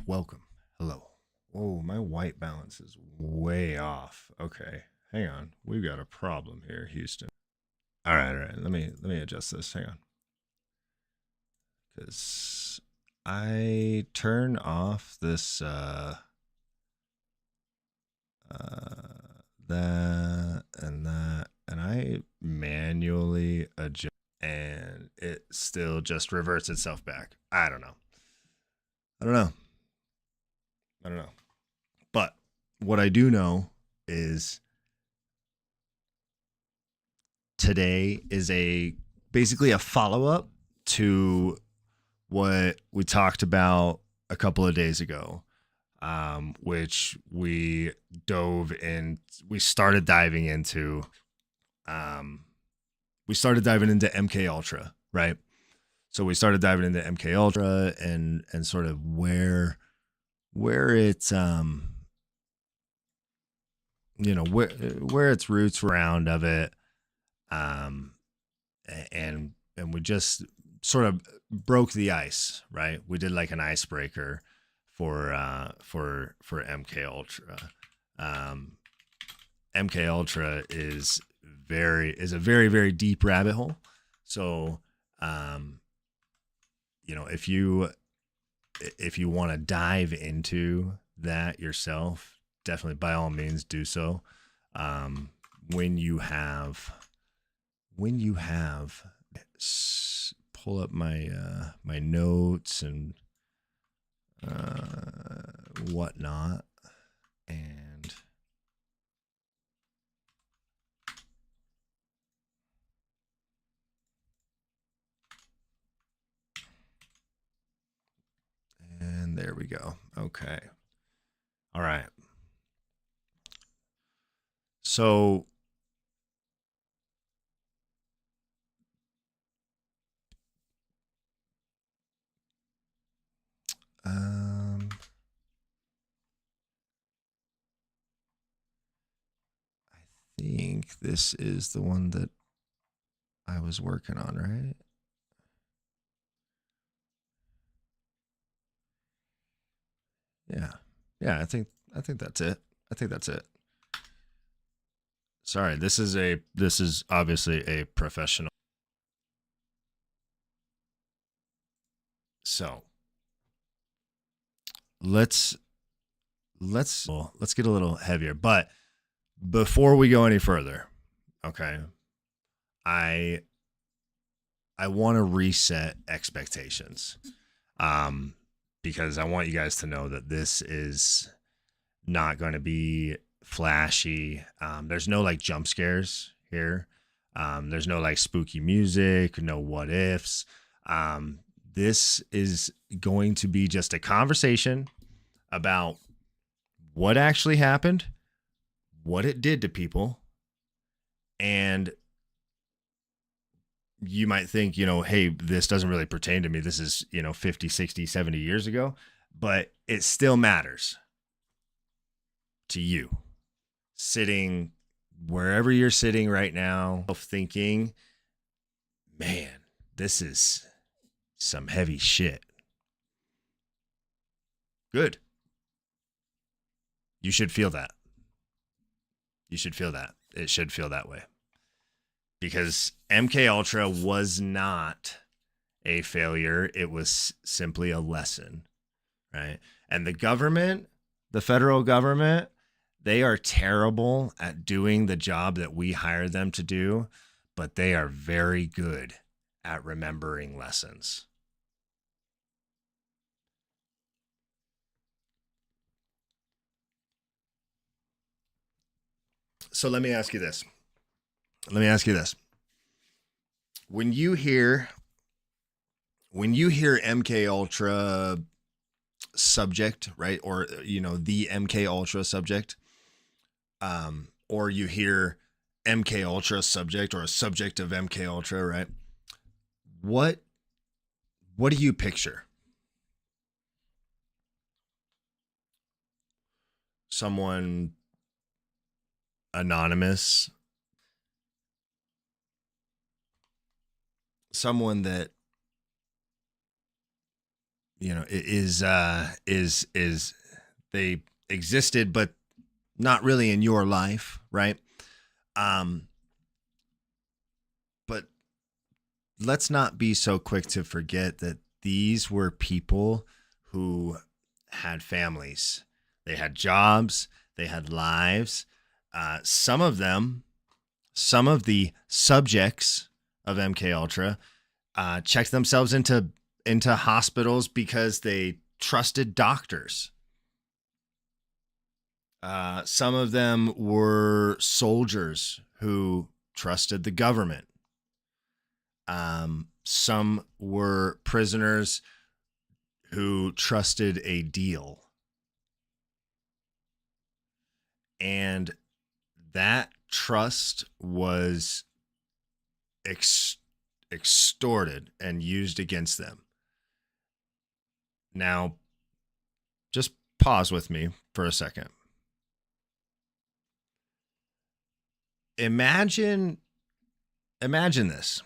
Welcome. Hello. Whoa, my white balance is way off. Okay, hang on. We've got a problem here, Houston. All right. Let me adjust this. Hang on, because I turn off this that, and I manually adjust, and it still just reverts itself back. I don't know. I don't know. I don't know. But what I do know is today is a basically a follow up to what we talked about a couple of days ago, which we started diving into. We started diving into MK Ultra, right? So we started diving into MK Ultra and sort of where it's where its roots around of it, um and we just sort of broke the ice, right? We did like an icebreaker for MK Ultra. um MK Ultra is a very deep rabbit hole. So if you want to dive into that yourself, definitely by all means do so. Um, when you have, pull up my notes and whatnot, and there we go. Okay. All right. So I think this is the one that I was working on, right? Yeah. Yeah, I think that's it. I think that's it. Sorry, this is obviously a professional. So, let's let's get a little heavier, but before we go any further, okay? I I want to reset expectations. Um because I want you guys to know that this is not going to be flashy. There's no like jump scares here. There's no like spooky music, no what ifs. This is going to be just a conversation about what actually happened, what it did to people, and you might think, hey, this doesn't really pertain to me. This is, 50, 60, 70 years ago, but it still matters to you sitting wherever you're sitting right now, thinking, man, this is some heavy shit. Good. You should feel that. You should feel that. It should feel that way. Because MK Ultra was not a failure. It was simply a lesson, right? And the federal government, they are terrible at doing the job that we hire them to do, but they are very good at remembering lessons. So let me ask you this. When you hear MK Ultra subject, right? Or the MK Ultra subject, or you hear MK Ultra subject or a subject of MK Ultra, right? What do you picture? Someone anonymous, someone that is they existed, but not really in your life, right? Um, but let's not be so quick to forget that these were people who had families, they had jobs, they had lives. Some of the subjects of MKUltra checked themselves into hospitals because they trusted doctors. Some of them were soldiers who trusted the government. Some were prisoners who trusted a deal. And that trust was extorted and used against them. Now, just pause with me for a second. Imagine this.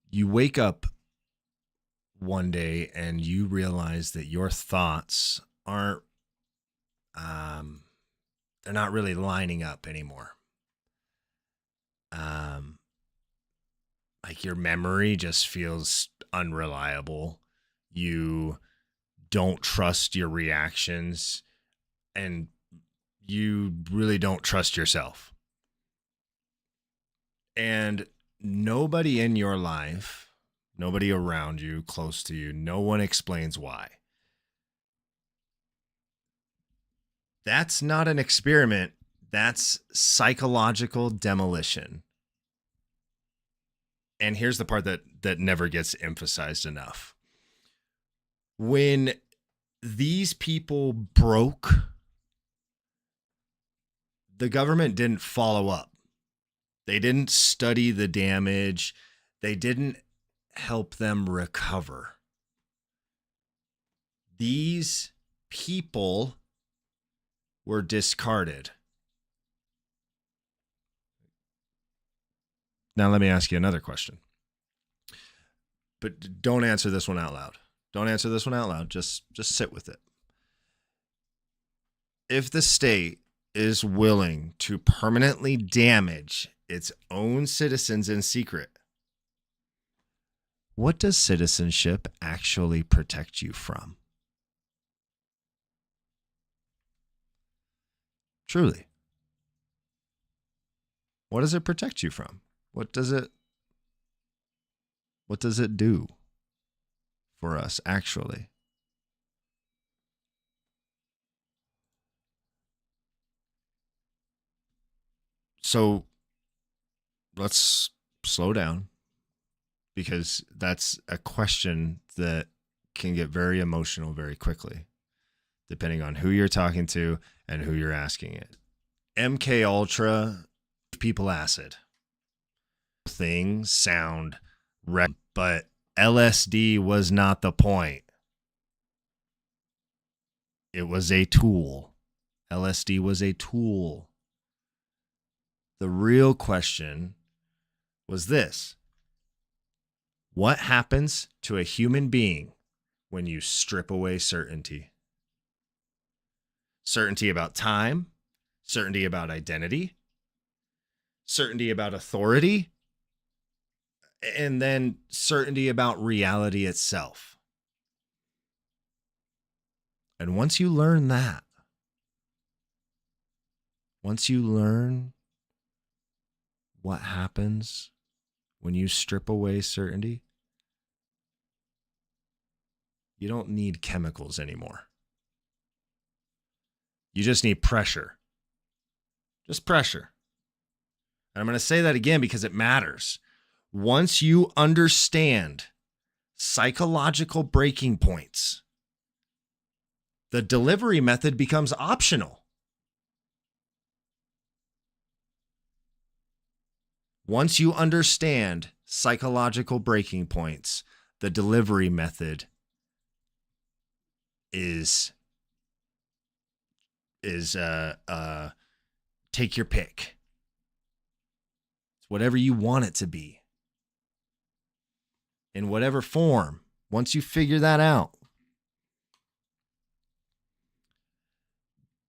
You wake up one day and you realize that your thoughts aren't they're not really lining up anymore. Like your memory just feels unreliable. You don't trust your reactions, and you really don't trust yourself. And nobody in your life, nobody around you, close to you, no one explains why. That's not an experiment. That's psychological demolition. And here's the part that never gets emphasized enough. When these people broke, the government didn't follow up. They didn't study the damage. They didn't help them recover. These people were discarded. Now, let me ask you another question. But don't answer this one out loud. Don't answer this one out loud. Just sit with it. If the state is willing to permanently damage its own citizens in secret, what does citizenship actually protect you from? Truly. What does it protect you from? What does it do for us actually? So let's slow down, because that's a question that can get very emotional very quickly, depending on who you're talking to and who you're asking it. MKUltra, people acid. Things sound right, but LSD was not the point. It was a tool. LSD was a tool. The real question was this: what happens to a human being when you strip away certainty? Certainty about time, certainty about identity, certainty about authority, and then certainty about reality itself. And once you learn that, once you learn what happens when you strip away certainty, you don't need chemicals anymore. You just need pressure. Just pressure. And I'm going to say that again because it matters. Once you understand psychological breaking points, the delivery method becomes optional. Once you understand psychological breaking points, the delivery method is take your pick. It's whatever you want it to be, in whatever form once you figure that out,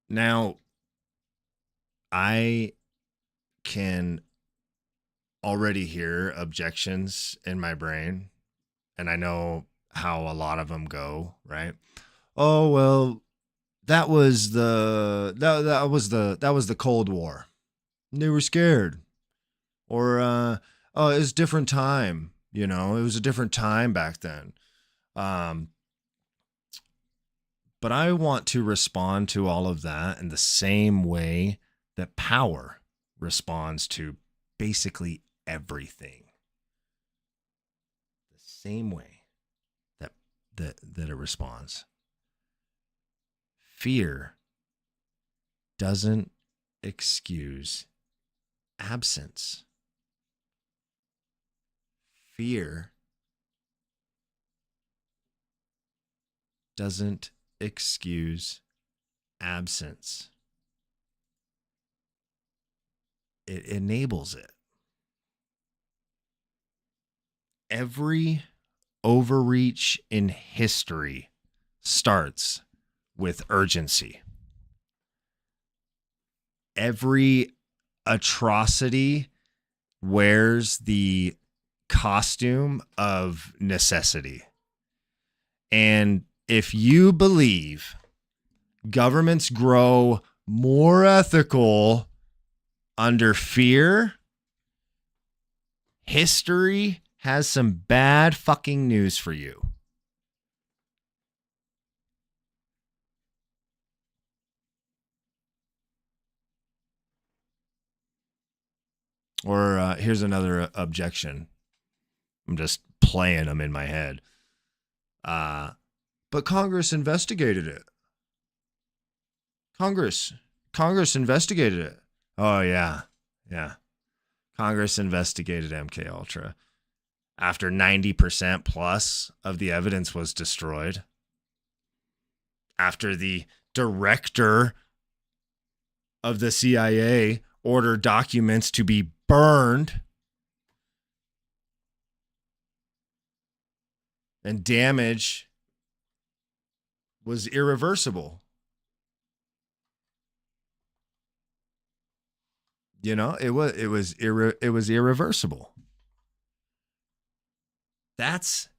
now I can already hear objections in my brain, and I know how a lot of them go, right? Oh, well, that was the Cold War. They were scared. Or oh, it was a different time, it was a different time back then. Um but I want to respond to all of that in the same way that power responds to basically everything. The same way that it responds. Fear doesn't excuse absence. Fear doesn't excuse absence. It enables it. Every overreach in history starts with urgency. Every atrocity wears the costume of necessity. And if you believe governments grow more ethical under fear, history has some bad fucking news for you. Or here's another objection. I'm just playing them in my head. But Congress investigated it. Congress investigated it. Oh, yeah. Congress investigated MKUltra after 90% plus of the evidence was destroyed. After the director of the CIA ordered documents to be burned and damage was irreversible. It was irreversible. That's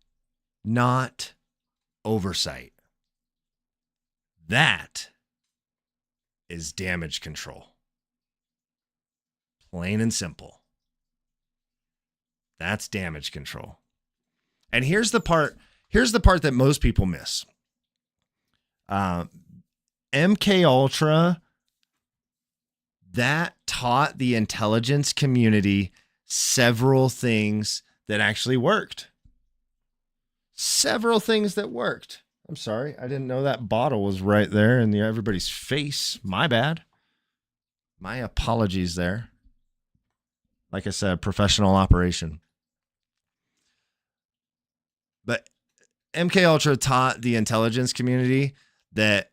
not oversight. That is damage control. Plain and simple. That's damage control. And here's the part that most people miss. MKUltra, that taught the intelligence community several things that actually worked. Several things that worked. I'm sorry, I didn't know that bottle was right there in everybody's face. My bad. My apologies there. Like I said, professional operation. But MKUltra taught the intelligence community that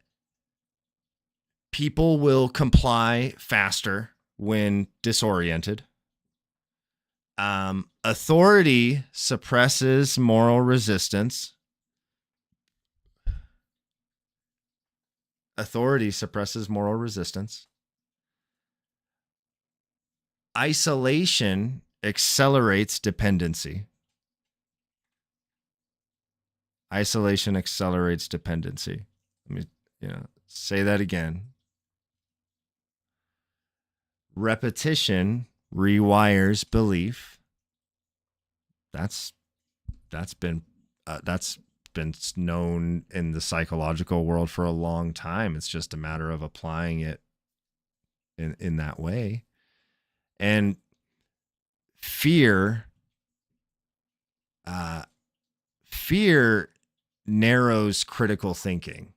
people will comply faster when disoriented. Authority suppresses moral resistance. Isolation accelerates dependency. Let me, say that again. Repetition rewires belief. That's been known in the psychological world for a long time. It's just a matter of applying it in that way. And fear narrows critical thinking.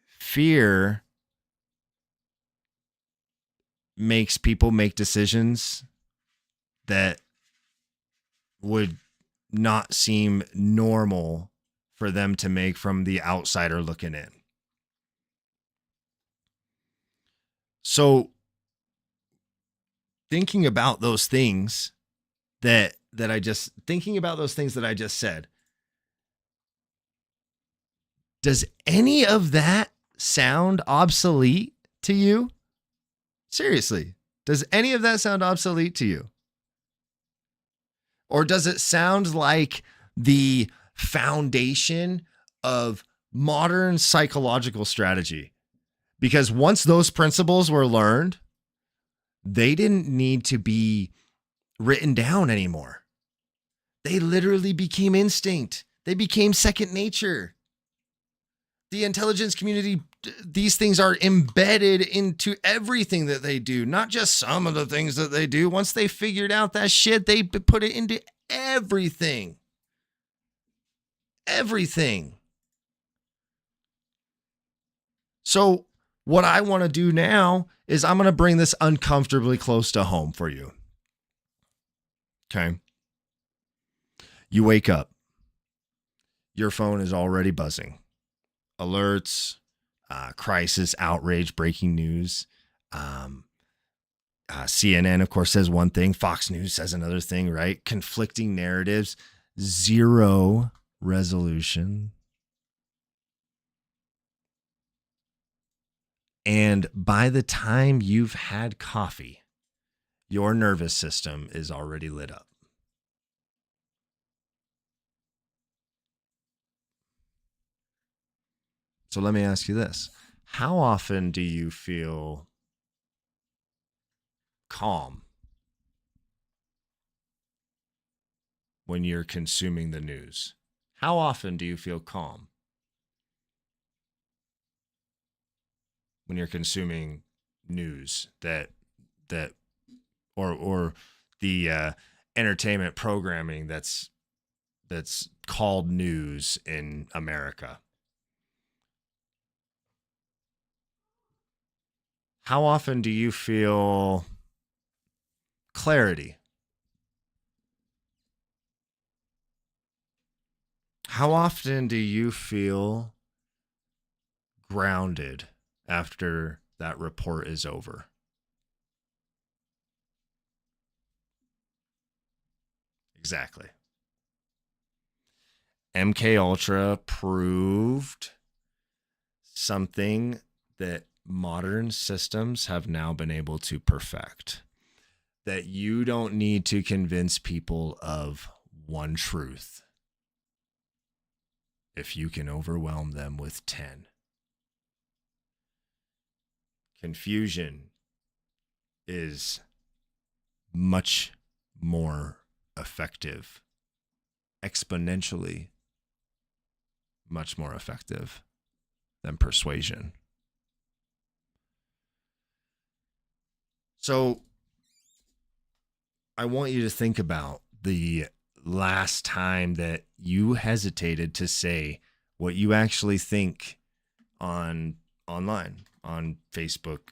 Fear makes people make decisions that would not seem normal for them to make from the outsider looking in. So thinking about those things that thinking about those things that I just said, does any of that sound obsolete to you? Seriously, does any of that sound obsolete to you? Or does it sound like the foundation of modern psychological strategy? Because once those principles were learned, they didn't need to be written down anymore. They literally became instinct. They became second nature. The intelligence community, these things are embedded into everything that they do, not just some of the things that they do. Once they figured out that shit, they put it into everything. Everything. So what I want to do now is I'm going to bring this uncomfortably close to home for you. Okay. You wake up. Your phone is already buzzing. Alerts, crisis, outrage, breaking news. CNN, of course, says one thing. Fox News says another thing, right? Conflicting narratives. Zero resolution. And by the time you've had coffee, your nervous system is already lit up. So let me ask you this. How often do you feel calm when you're consuming the news? How often do you feel calm when you're consuming news or the entertainment programming that's called news in America? How often do you feel clarity? How often do you feel grounded after that report is over? Exactly. MKUltra proved something that modern systems have now been able to perfect. That you don't need to convince people of one truth if you can overwhelm them with 10. Confusion is much more effective, exponentially much more effective than persuasion. So I want you to think about the last time that you hesitated to say what you actually think online, on Facebook,